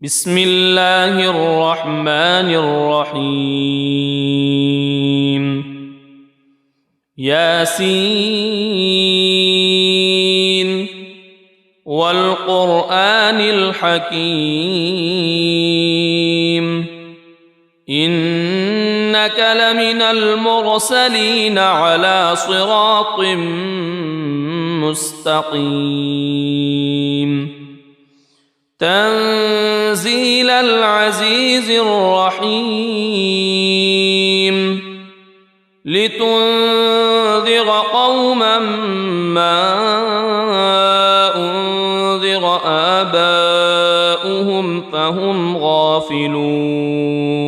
بسم الله الرحمن الرحيم ياسين والقرآن الحكيم إنك لمن المرسلين على صراط مستقيم تنزيل العزيز الرحيم لتنذر قوما ما أنذر آباؤهم فهم غافلون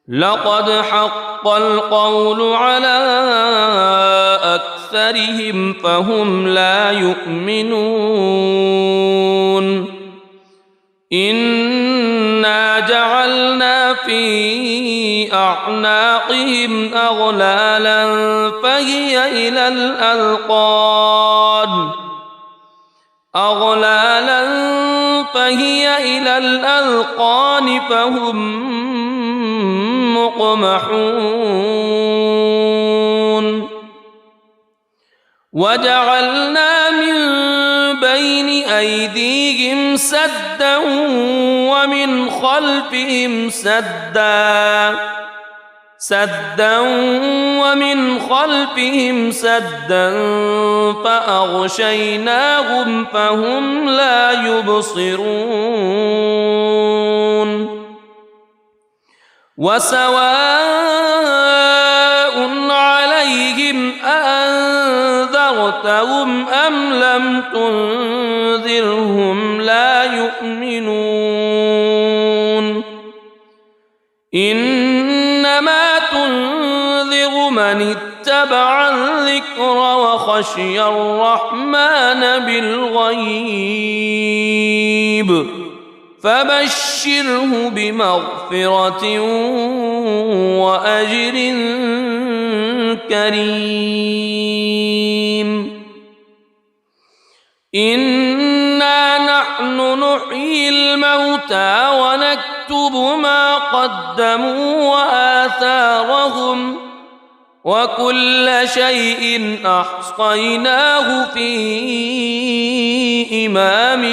لقد حق القول على أكثرهم فهم لا يؤمنون إنا جعلنا في أعناقهم أغلالا فهي إلى الأذقان فهم مقمحون وجعلنا من بين أيديهم سدا ومن خلفهم سدا فأغشيناهم فهم لا يبصرون وسواء عليهم أأنذرتهم أم لم تنذرهم لا يؤمنون إنما تنذر من اتبع الذكر وخشي الرحمن بالغيب فبشره بمغفرة وأجر كريم إنا نحن نحيي الموتى ونكتب ما قدموا وآثارهم وكل شيء أحصيناه في إمام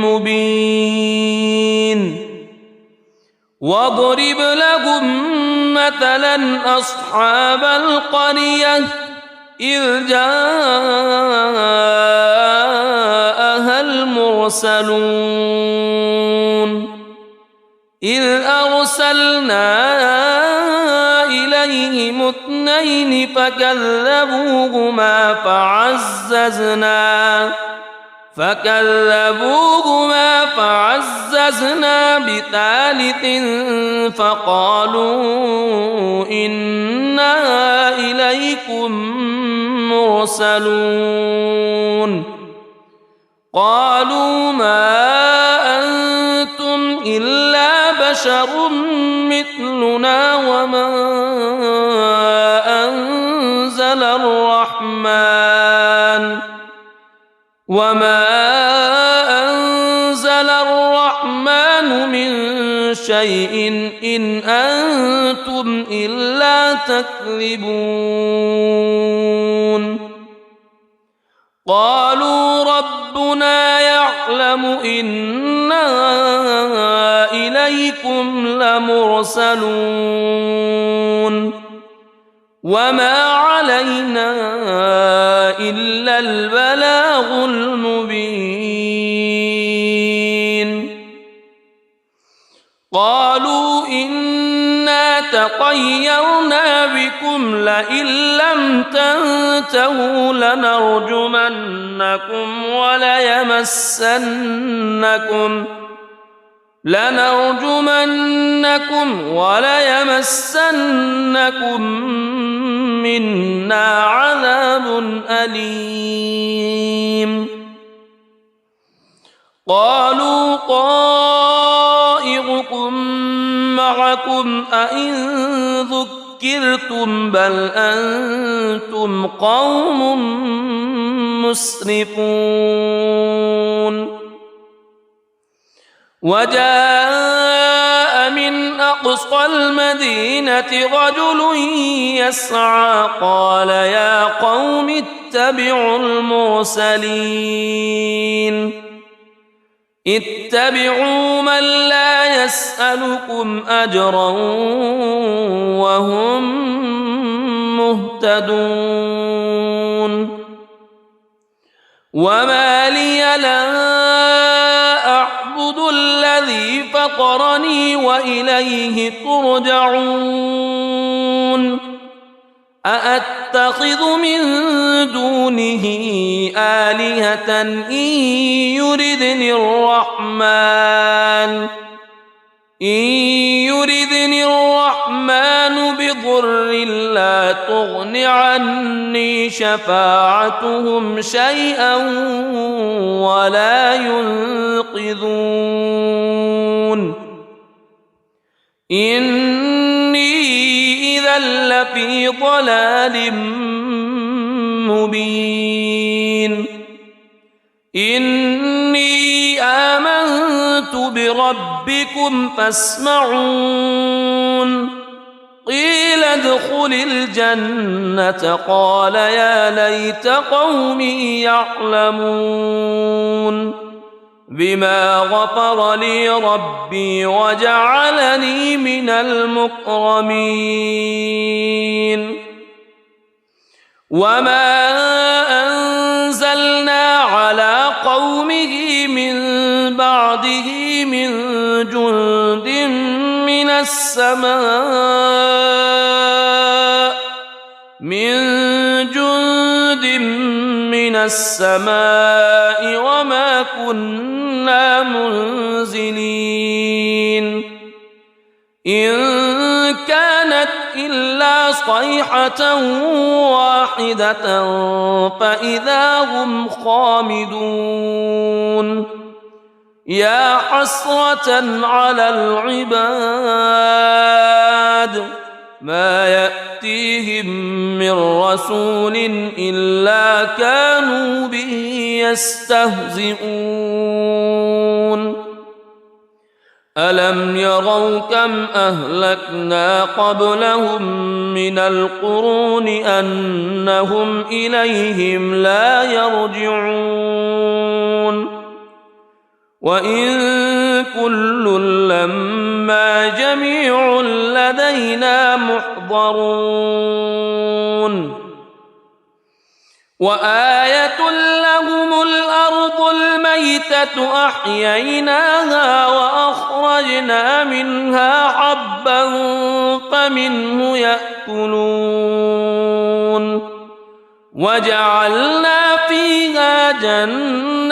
مبين واضرب لهم مثلا أصحاب القرية إذ جاءها المرسلون إذ أرسلنا إليهم اثنين فكذبوهما فعززنا بثالث فقالوا إنا إليكم مرسلون قالوا ما أنتم إلا بشر مثلنا وما أنزل الرحمن من شيء إن أنتم إلا تكذبون قالوا ربنا يعلم إنا إليكم لمرسلون وما علينا إلا البلاغ المبين قالوا إنا تطيرنا بكم لئن لم تنتهوا لنرجمنكم وليمسنكم منا عذاب أليم قالوا طائركم معكم أئن ذكرتم بل أنتم قوم مسرفون وجاء من أقصى المدينة رجل يسعى قال يا قوم اتبعوا المرسلين اتبعوا من لا يسألكم أجرا وهم مهتدون وما لي لا أعبد الذي فطرني وإليه ترجعون أأتخذ من دونه آلهة إن يردني الرحمن بضر لا تغن عني شفاعتهم شيئا ولا ينقذون إني إذا لفي ضلال مبين إني آمنت بربكم فاسمعون قيل ادخل الجنة قال يا ليت قومي يعلمون بما غفر لي ربي وجعلني من المكرمين وما أنزلنا على قومه من بعده من جند من السماء وما كنا منزلين إن كانت إلا صيحة واحدة فإذا هم خامدون يا حسرة على العباد ما يأتيهم من رسول إلا كانوا به يستهزئون ألم يروا كم أهلكنا قبلهم من القرون أنهم إليهم لا يرجعون وإن كل لما جميع لدينا محضرون وآية لهم الأرض الميتة أحييناها وأخرجنا منها حبا فمنه يأكلون وجعلنا فيها جنات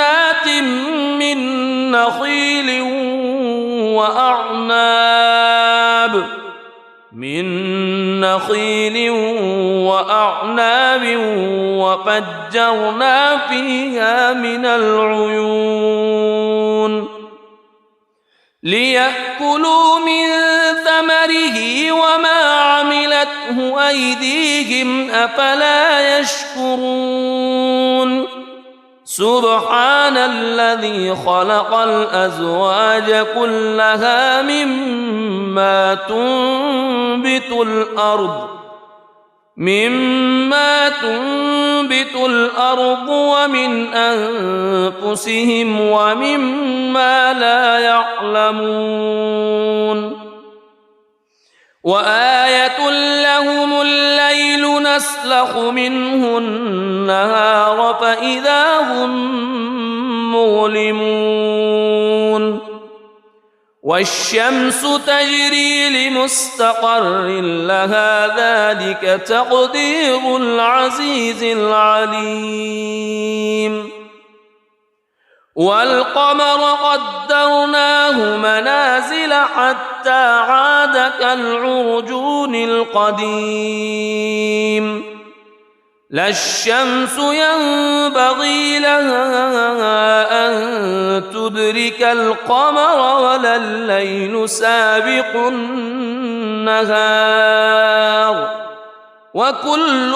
من نخيل وأعناب وفجرنا فيها من العيون ليأكلوا من ثمره وما عملته أيديهم أفلا يشكرون سبحان الذي خلق الأزواج كلها مما تنبت الأرض ومن أنفسهم ومما لا يعلمون وآية لهم الليل نسلخ منه النهار فإذا هم مظلمون والشمس تجري لمستقر لها ذلك تقدير العزيز العليم والقمر قدرناه منازل حتى عاد كالعرجون القديم لا الشمس ينبغي لها أن تدرك القمر ولا الليل سابق النهار وكل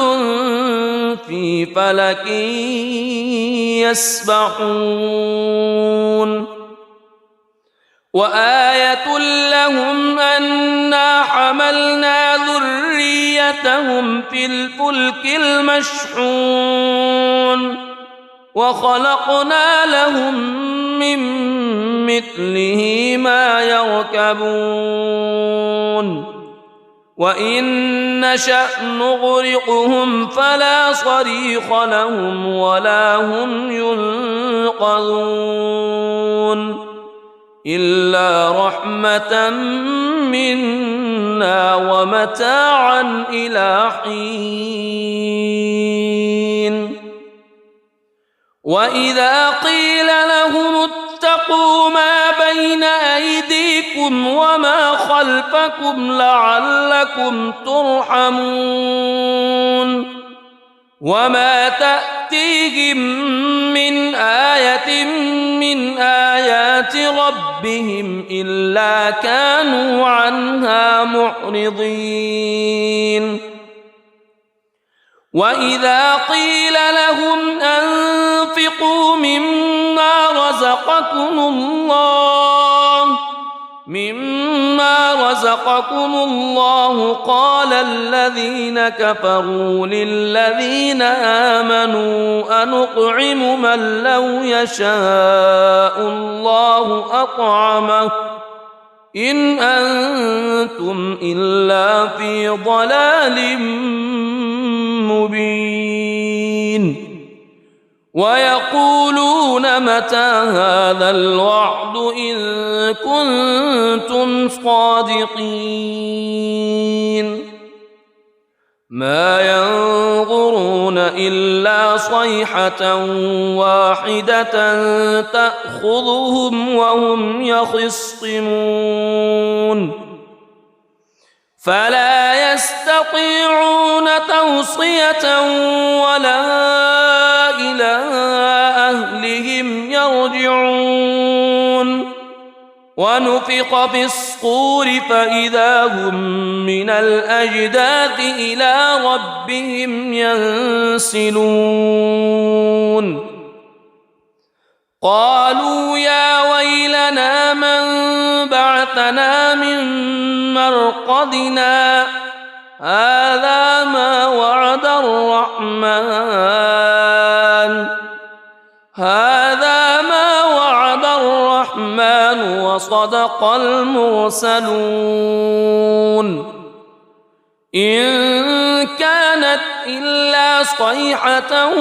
في فلك يسبحون وآية لهم أنا حملنا ذريتهم في الفلك المشحون وخلقنا لهم من مثله ما يركبون وإن نشأ نغرقهم فلا صريخ لهم ولا هم ينقذون إلا رحمة منا ومتاعا إلى حين وإذا قيل لهم اتقوا ما بين أيديكم وما خلفكم لعلكم ترحمون وما تأتيهم من آية من آيات ربهم إلا كانوا عنها معرضين وإذا قيل لهم أنفقوا مما رزقكم الله قال الذين كفروا للذين آمنوا أنطعم من لو يشاء الله أطعمه إن أنتم إلا في ضلال مبين ويقولون متى هذا الوعد إن كنتم صادقين ما ينظرون إلا صيحة واحدة تأخذهم وهم يخصمون فلا يستطيعون توصية ولا إلى أهلهم يرجعون ونفخ في الصور فإذا هم من الأجداث إلى ربهم ينسلون قالوا يا ويلنا من بعثنا من مرقدنا هذا ما وعد الرحمن وصدق المرسلون إن كانت إلا صيحة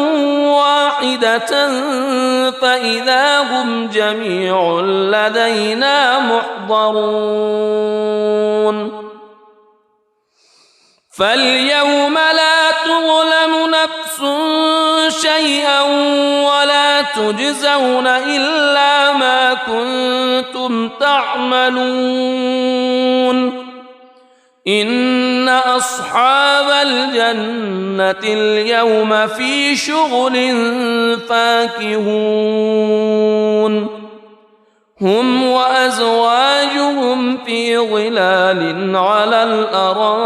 واحدة فإذا هم جميع لدينا محضرون فاليوم لا تظلم نفس شيئا ولا تجزون إلا ما كنتم تعملون إن أصحاب الجنة اليوم في شغل فاكهون هم وأزواجهم في ظلال على الأرائك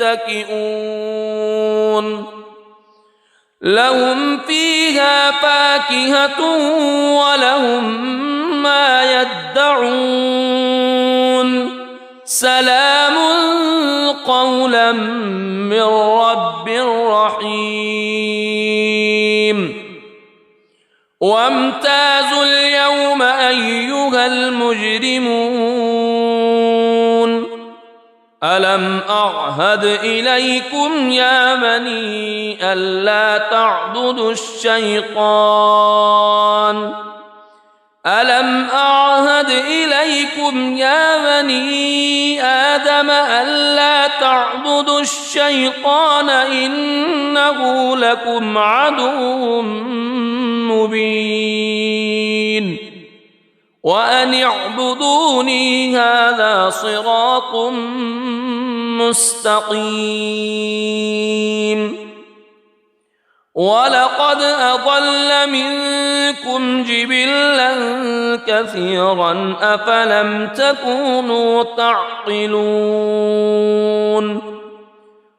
متكئون لهم فيها فاكهة ولهم ما يدعون سلام قولا من رب رحيم وامتازوا اليوم أيها المجرمون ألم أعهد إليكم يا بني ألا تعبدوا الشيطان ألم أعهد إليكم يا بني آدم ألا تعبدوا الشيطان إنه لكم عدو مبين وأن اعبدوني هذا صراط مستقيم ولقد أضل منكم جبلا كثيرا أفلم تكونوا تعقلون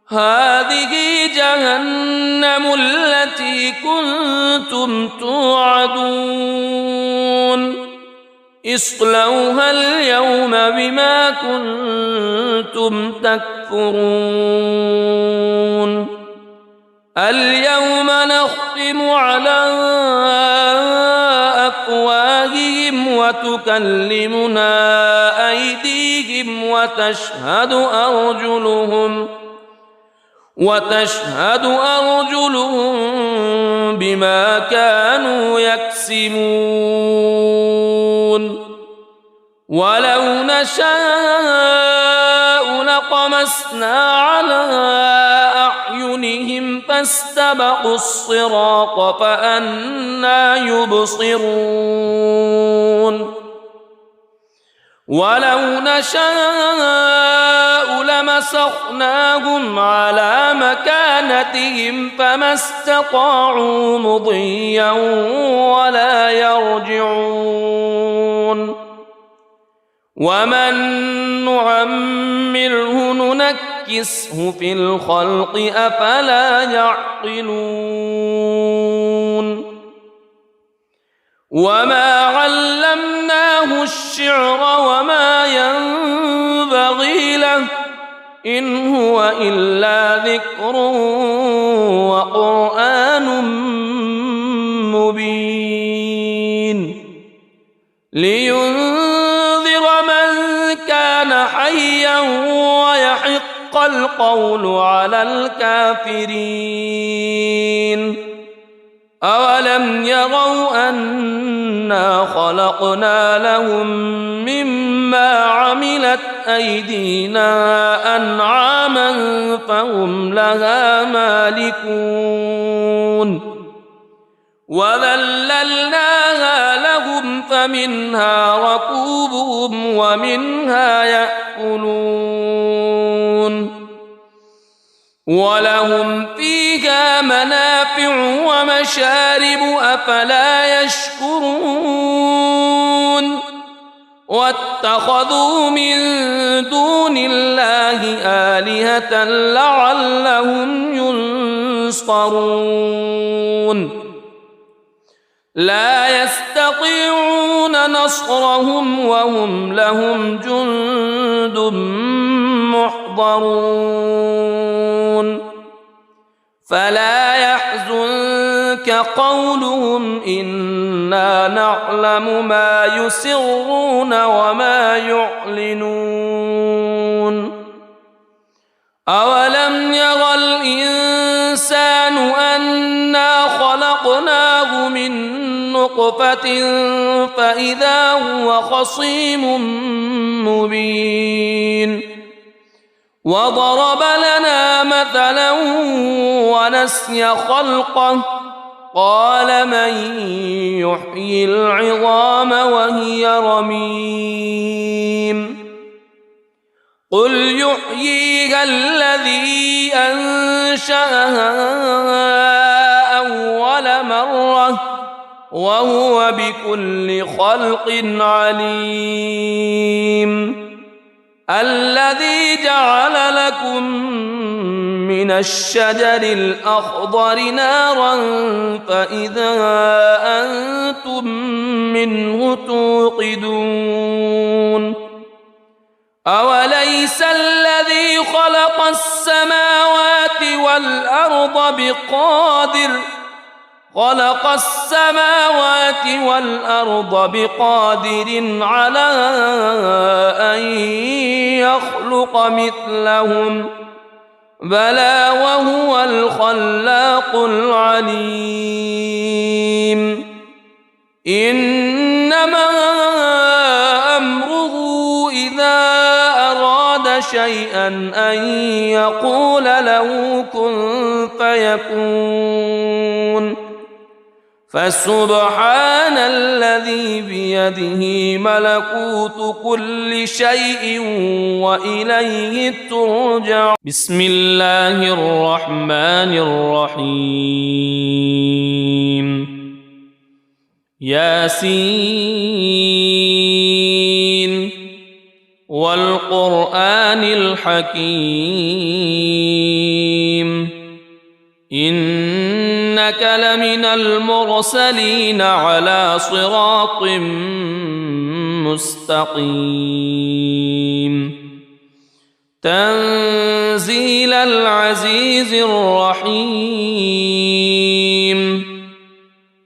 هذه جهنم التي كنتم توعدون اصلوها اليوم بما كنتم تكفرون اليوم نختم على أفواههم وتكلمنا أيديهم وتشهد أرجلهم بما كانوا يكسبون ولو نشاء لطمسنا على أعينهم فاستبقوا الصراط فأنى يبصرون ولو نشاء لمسخناهم على مكانتهم فما استطاعوا مضيا ولا يرجعون ومن نعمره ننكسه في الخلق أفلا يعقلون وما علمناه الشعر وما ينبغي له إن هو إلا ذكر وقرآن مبين لينذر من كان حيا ويحق القول على الكافرين أولم يروا أنا خلقنا لهم مما عملت أيدينا أنعاما فهم لها مالكون وذللناها لهم فمنها ركوبهم ومنها يأكلون ولهم فيها منافع ومشارب أفلا يشكرون واتخذوا من دون الله آلهة لعلهم ينصرون لا يستطيعون نصرهم وهم لهم جند محضرون فلا يحزنك قولهم إنا نعلم ما يسرون وما يعلنون أولم ير الإنسان أنا خلقناه من نطفة فإذا هو خصيم مبين وضرب لنا مثلا ونسي خلقه قال من يحيي العظام وهي رميم قل يحييها الذي أنشأها أول مرة وهو بكل خلق عليم الذي جعل لكم من الشجر الأخضر نارا فإذا أنتم منه توقدون أوليس الذي خلق السماوات والأرض بقادر على أن يخلق مثلهم بلى وهو الخلاق العليم إنما أمره إذا أراد شيئا أن يقول له كن فيكون فسبحان الذي بيده ملكوت كل شيء وإليه ترجع بسم الله الرحمن الرحيم ياسين والقرآن الحكيم إنك لمن المرسلين على صراط مستقيم تنزيل العزيز الرحيم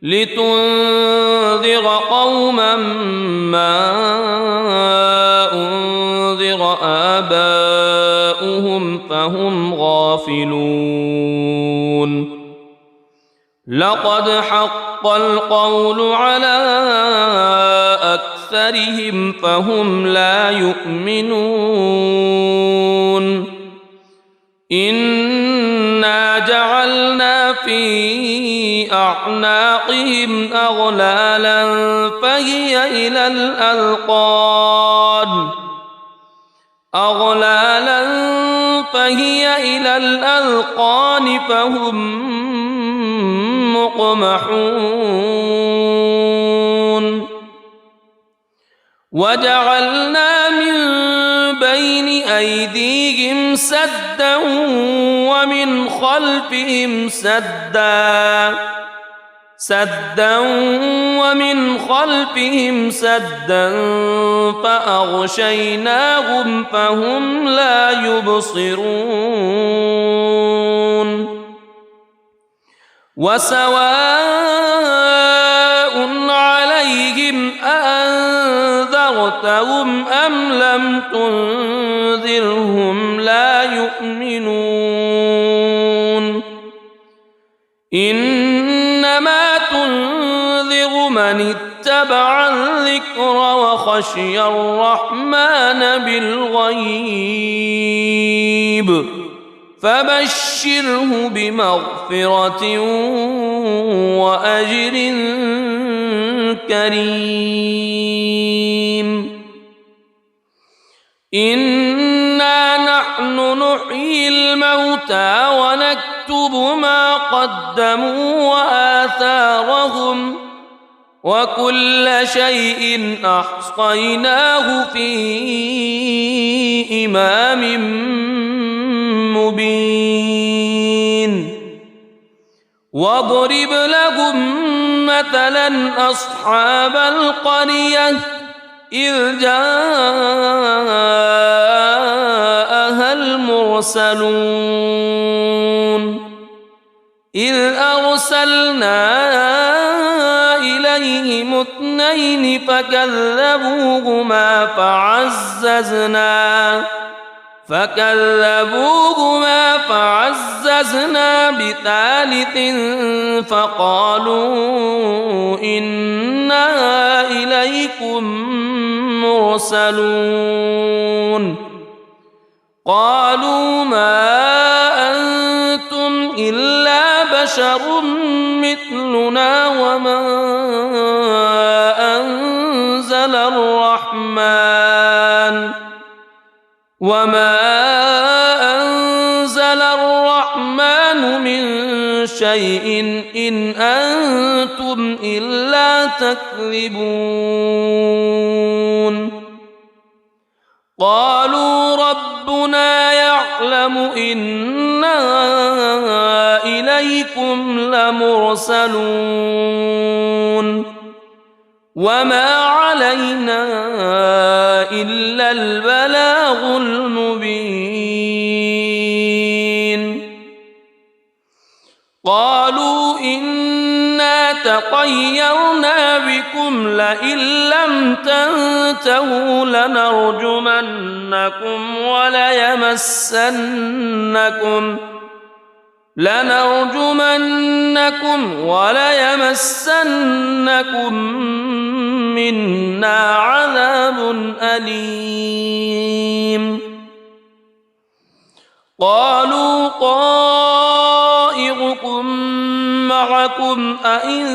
لتنذر قوما ما أنذر آباؤهم فهم غافلون لقد حق القول على أكثرهم فهم لا يؤمنون إنا جعلنا في أعناقهم أغلالا فهي إلى الأذقان فهم مقمحون وجعلنا من بين أيديهم سدا ومن خلفهم سدا فأغشيناهم فهم لا يبصرون وسواء عليهم أأنذرتهم أم لم تنذرهم لا يؤمنون إنما تنذر من اتبع الذكر وخشي الرحمن بالغيب فبشره بمغفرة وأجر كريم إنا نحن نحيي الموتى ونكتب ما قدموا وآثارهم وكل شيء أحصيناه في إمام مبين واضرب لهم مثلا أصحاب القرية إذ جاءها المرسلون إذ أرسلنا إليهم اثنين فكذبوهما فعززنا بثالث فقالوا إنا إليكم مرسلون قالوا ما أنتم إلا بشر مثلنا وما أنزل الرحمن من شيء إن أنتم إلا تكذبون قالوا ربنا يعلم إنا إليكم لمرسلون وما علينا إلا البلاغ المبين قالوا إنا تطيرنا بكم لئن لم تنتهوا لنرجمنكم وليمسنكم منا عذاب أليم قالوا طائركم معكم أئن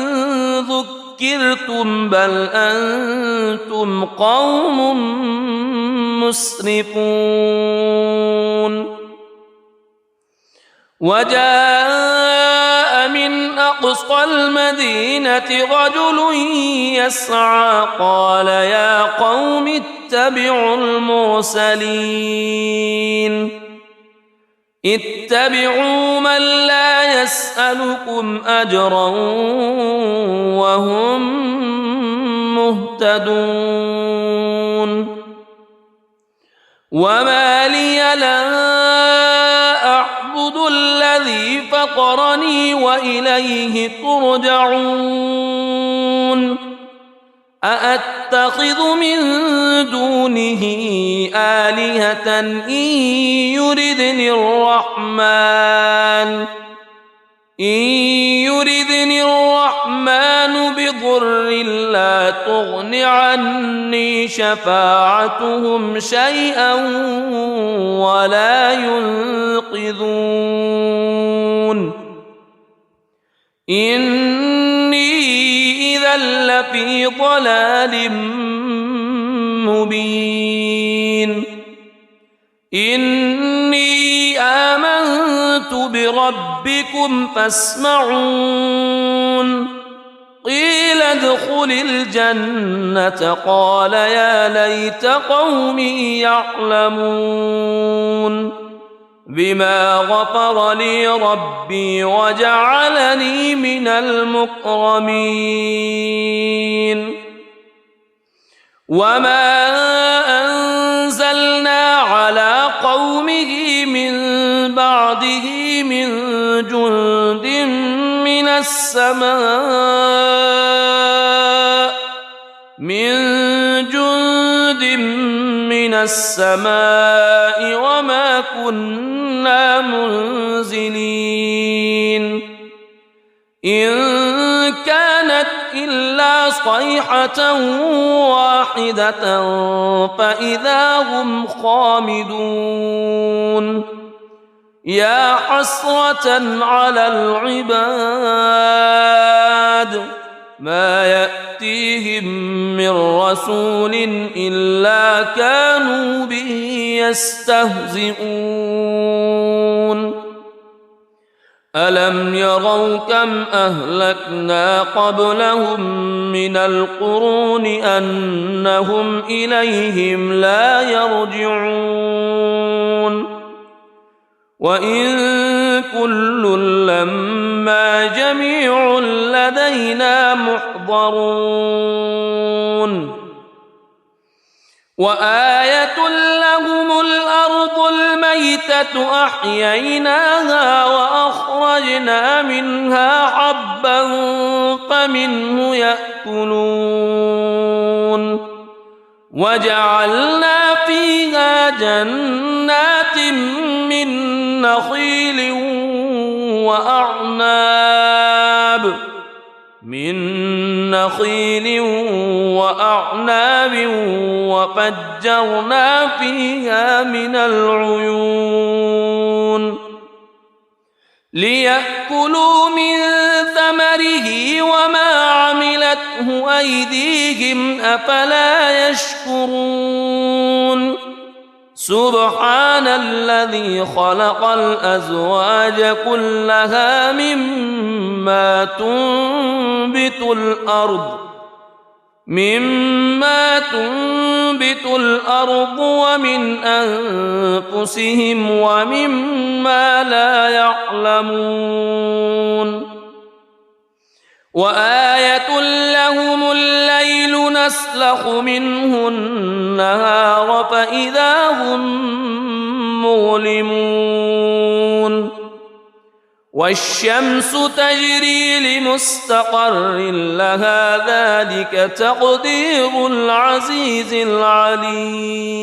ذكرتم بل أنتم قوم مسرفون وجاء من أقصى المدينة رجل يسعى قال يا قوم اتبعوا من لا يسألكم أجرا وهم مهتدون وما لي لا أعبد الذي فطرني وإليه ترجعون أأتخذ من دونه آلهة إن يردني الرحمن بضر لا تغن عني شفاعتهم شيئا ولا ينقذون إني إذا لفي ضلال مبين إني آمنت بربكم فاسمعون قيل ادخل الجنة قال يا ليت قومي يعلمون بما غفر لي ربي وجعلني من المكرمين وما أنزلنا على قومه من بعده من جند من السماء وما كنا منزلين إن كانت إلا صيحة واحدة فإذا هم خامدون يا حسرة على العباد ما يأتيهم من رسول إلا كانوا به يستهزئون ألم يروا كم أهلكنا قبلهم من القرون أنهم إليهم لا يرجعون وإن كل لما جميع لدينا محضرون وآية لهم الأرض الميتة أحييناها وأخرجنا منها حبا فمنه يأكلون وجعلنا فيها جنات من نخيل وأعناب وفجرنا فيها من العيون ليأكلوا من ثمره وما عملته أيديهم أفلا يشكرون سبحان الذي خلق الأزواج كلها مما تنبت الأرض ومن أنفسهم ومما لا يعلمون وآية لهم الليل نسلخ منه النهار فإذا هم مظلمون والشمس تجري لمستقر لها ذلك تقدير العزيز العليم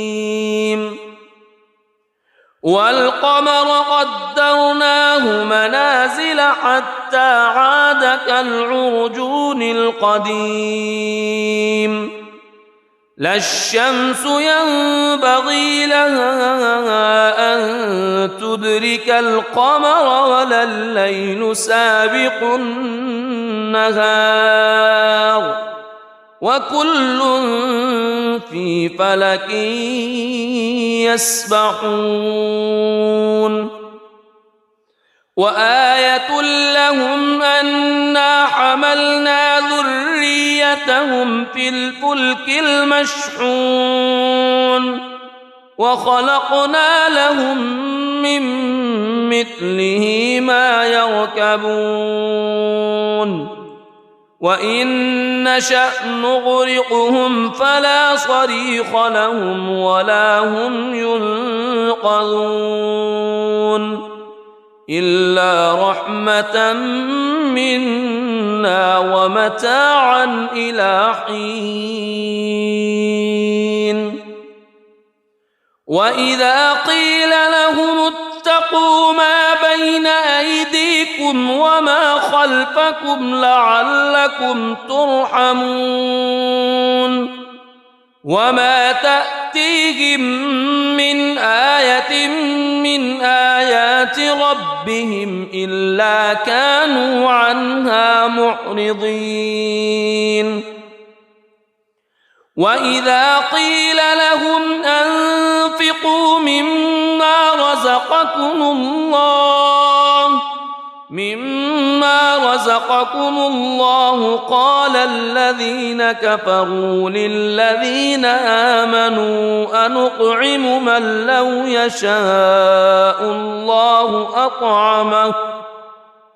والقمر قدرناه منازل حتى عاد كالعرجون القديم لا الشمس ينبغي لها أن تدرك القمر ولا الليل سابق النهار وكل في فلك يسبحون وآية لهم أنا حملنا ذريتهم في الفلك المشحون وخلقنا لهم من مثله ما يركبون وإن نشأ نغرقهم فلا صريخ لهم ولا هم ينقذون إلا رحمة منا ومتاعا إلى حين وإذا قيل لهم اتقوا ما بين أيديكم وما خلفكم لعلكم ترحمون وما تأتيهم من آية من آيات ربهم إلا كانوا عنها معرضين وإذا قيل لهم أنفقوا مما رزقكم الله قال الذين كفروا للذين آمنوا أنطعم من لو يشاء الله أطعمه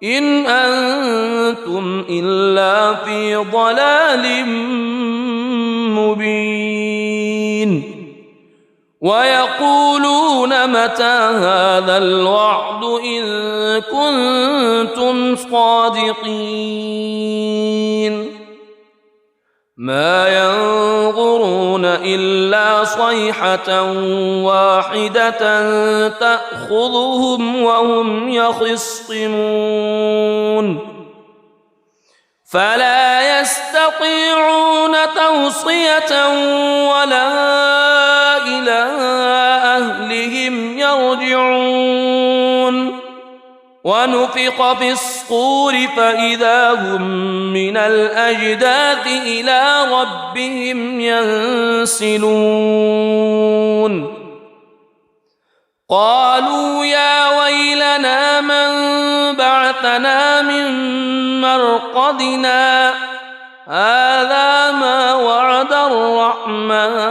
إن أنتم إلا في ضلال مبين ويقولون متى هذا الوعد إن كنتم صادقين ما ينظرون إلا صيحة واحدة تأخذهم وهم يخصمون فلا يستطيعون توصية ولا إلى أهلهم يرجعون ونفخ في الصور فإذا هم من الأجداث إلى ربهم ينسلون قالوا يا ويلنا من بعثنا من مرقدنا هذا ما وعد الرحمن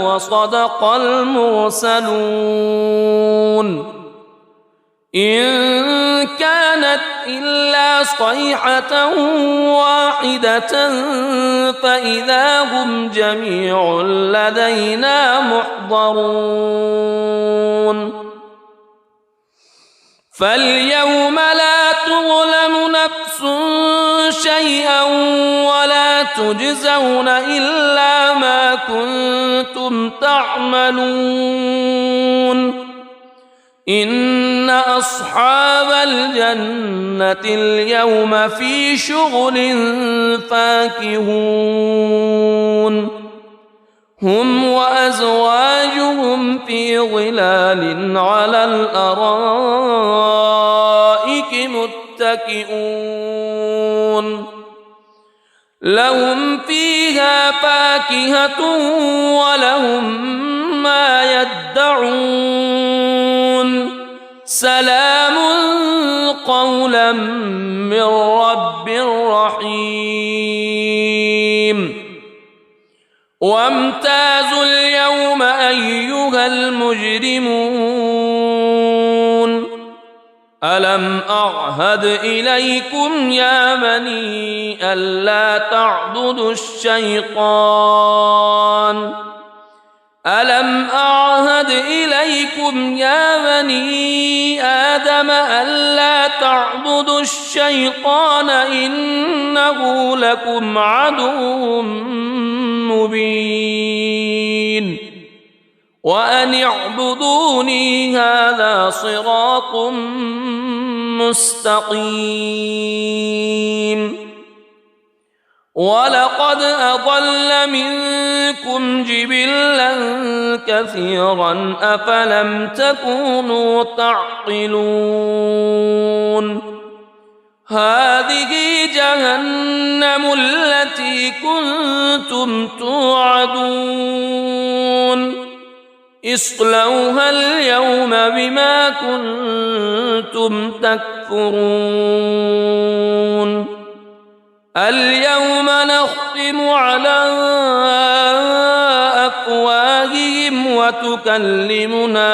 وصدق المرسلون إن كانت إلا صيحة واحدة فإذا هم جميع لدينا محضرون فاليوم لا تظلم نفس شيئا ولا تجزون إلا ما كنتم تعملون إن أصحاب الجنة اليوم في شغل فاكهون هم وأزواجهم في ظلال على الأرائك متكئون لهم فيها فاكهة ولهم ما يدعون سلام قولا من رب رحيم وامتازوا اليوم أيها المجرمون ألم أعهد إليكم يا بني ألا تعبدوا الشيطان ألم أعهد إليكم يا بني آدم ألا تعبدوا الشيطان إنه لكم عدو مبين وأن اعبدوني هذا صراط مستقيم ولقد أضل منكم جبلا كثيرا أفلم تكونوا تعقلون هذه جهنم التي كنتم توعدون اصلوها اليوم بما كنتم تكفرون اليوم نختم على أفواههم وتكلمنا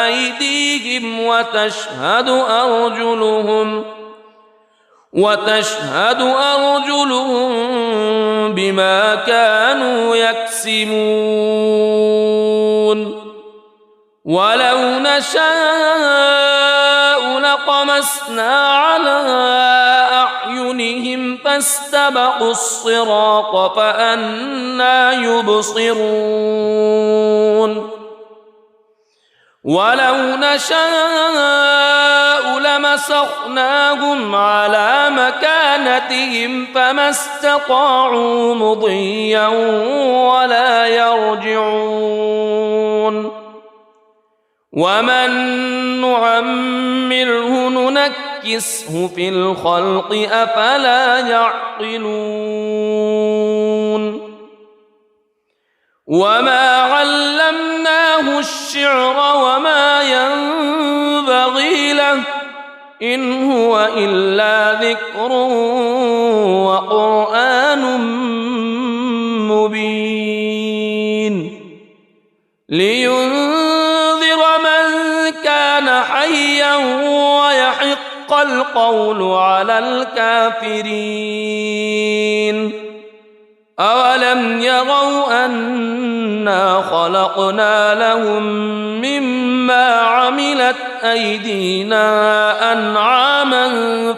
أيديهم وتشهد أرجلهم بما كانوا يكسبون ولو نشاء لطمسنا على أعينهم فاستبقوا الصراط فأنى يبصرون ولو نشاء لمسخناهم على مكانتهم فما استطاعوا مضيا ولا يرجعون ومن نعمره ننكسه في الخلق أفلا يعقلون وما علمناه الشعر وما ينبغي له إن هو إلا ذكر وقرآن مبين لينذر من كان حيا ويحق القول على الكافرين أولم يروا أنا خلقنا لهم مما عملت أيدينا أنعاما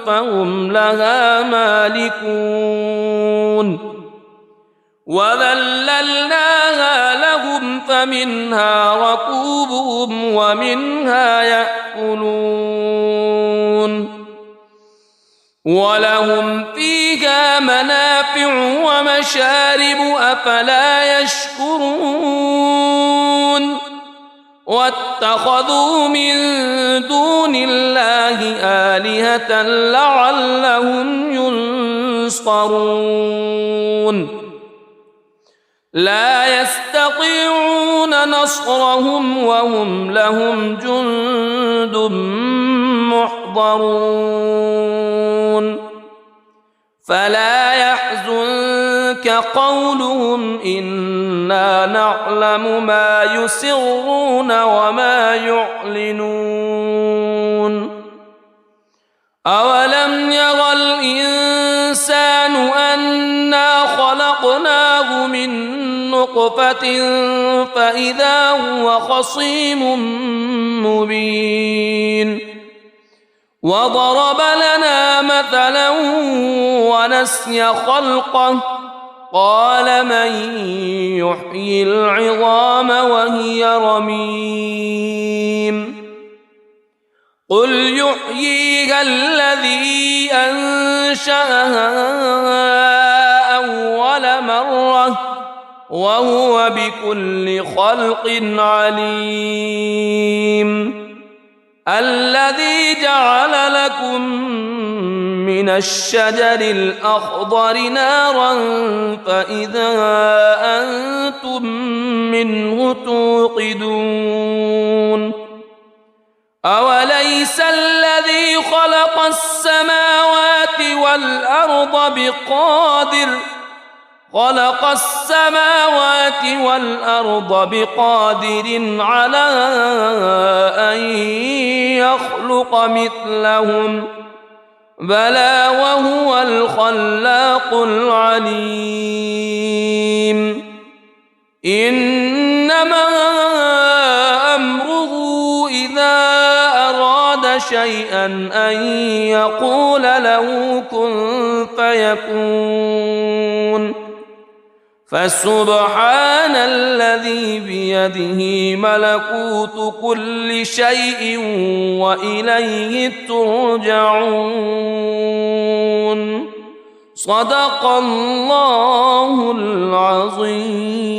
فهم لها مالكون وذللناها لهم فمنها ركوبهم ومنها يأكلون ولهم فيها منافع ومشارب أفلا يشكرون واتخذوا من دون الله آلهة لعلهم ينصرون لا يستطيعون نصرهم وهم لهم جند محضرون فلا يحزنك قولهم إنا نعلم ما يسرون وما يعلنون أولم ير الإنسان أنا خلقناه من نطفة فإذا هو خصيم مبين وضرب لنا مثلا ونسي خلقه قال من يحيي العظام وهي رميم قل يحييها الذي أنشأها أول مرة وهو بكل خلق عليم الذي جعل لكم من الشجر الأخضر نارا فإذا أنتم منه توقدون أوليس الذي خلق السماوات والأرض بقادر على أن يخلق مثلهم بلى وهو الخلاق العليم إنما أمره إذا أراد شيئا أن يقول له كن فيكون فسبحان الذي بيده ملكوت كل شيء وإليه ترجعون صدق الله العظيم.